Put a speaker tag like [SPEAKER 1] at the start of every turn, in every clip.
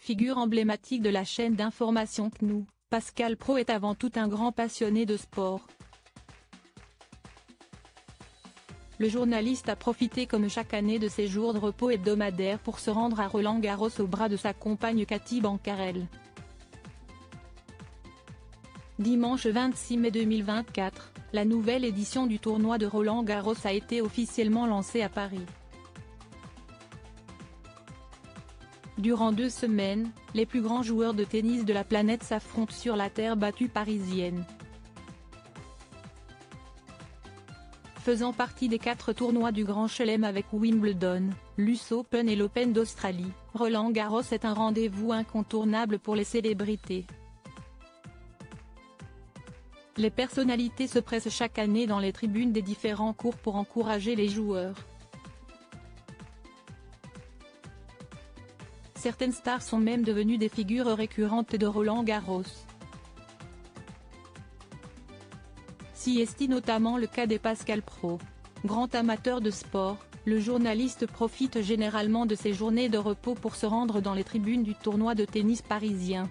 [SPEAKER 1] Figure emblématique de la chaîne d'information CNOO, Pascal Praud est avant tout un grand passionné de sport. Le journaliste a profité comme chaque année de ses jours de repos hebdomadaires pour se rendre à Roland-Garros au bras de sa compagne Caty Bancarel. Dimanche 26 mai 2024, la nouvelle édition du tournoi de Roland-Garros a été officiellement lancée à Paris. Durant 2 semaines, les plus grands joueurs de tennis de la planète s'affrontent sur la terre battue parisienne. Faisant partie des 4 tournois du Grand Chelem avec Wimbledon, l'US Open et l'Open d'Australie, Roland-Garros est un rendez-vous incontournable pour les célébrités. Les personnalités se pressent chaque année dans les tribunes des différents cours pour encourager les joueurs. Certaines stars sont même devenues des figures récurrentes de Roland-Garros. Si est notamment le cas de Pascal Praud. Grand amateur de sport, le journaliste profite généralement de ses journées de repos pour se rendre dans les tribunes du tournoi de tennis parisien.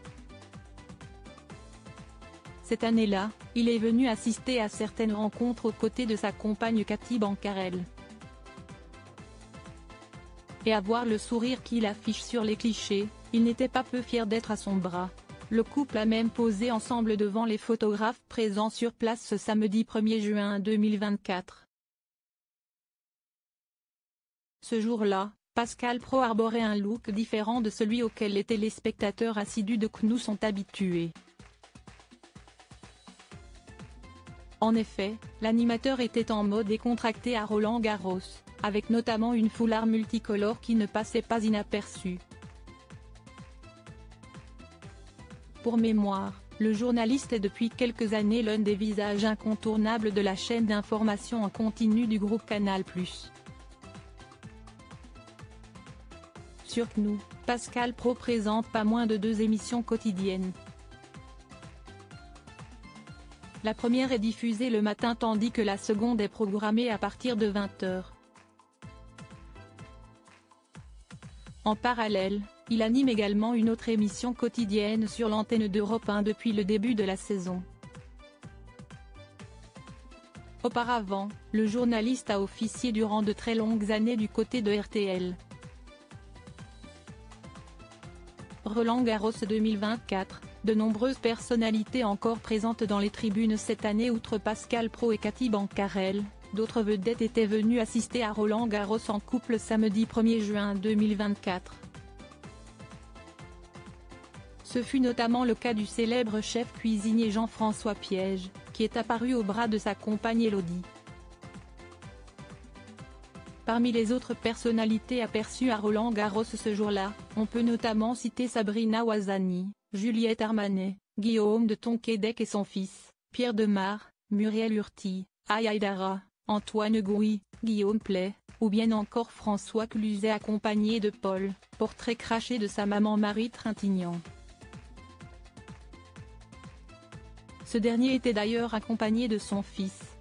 [SPEAKER 1] Cette année-là, il est venu assister à certaines rencontres aux côtés de sa compagne Caty Bancarel. Et à voir le sourire qu'il affiche sur les clichés, il n'était pas peu fier d'être à son bras. Le couple a même posé ensemble devant les photographes présents sur place ce samedi 1er juin 2024. Ce jour-là, Pascal Praud arborait un look différent de celui auquel les téléspectateurs assidus de CNOO sont habitués. En effet, l'animateur était en mode décontracté à Roland-Garros, avec notamment une foulard multicolore qui ne passait pas inaperçue. Pour mémoire, le journaliste est depuis quelques années l'un des visages incontournables de la chaîne d'information en continu du groupe Canal+. Sur CNOO, Pascal Praud présente pas moins de 2 émissions quotidiennes. La première est diffusée le matin tandis que la seconde est programmée à partir de 20 h. En parallèle, il anime également une autre émission quotidienne sur l'antenne d'Europe 1 depuis le début de la saison. Auparavant, le journaliste a officié durant de très longues années du côté de RTL. Roland-Garros 2024, de nombreuses personnalités encore présentes dans les tribunes cette année outre Pascal Praud et Caty Bancarel, d'autres vedettes étaient venues assister à Roland-Garros en couple samedi 1er juin 2024. Ce fut notamment le cas du célèbre chef cuisinier Jean-François Piège, qui est apparu au bras de sa compagne Élodie. Parmi les autres personnalités aperçues à Roland-Garros ce jour-là, on peut notamment citer Sabrina Ouazani, Juliette Armanet, Guillaume de Tonquédec et son fils, Pierre Demar, Muriel Hurty, Aya Haidara, Antoine Gouy, Guillaume Play, ou bien encore François Cluzet accompagné de Paul, portrait craché de sa maman Marie Trintignant. Ce dernier était d'ailleurs accompagné de son fils.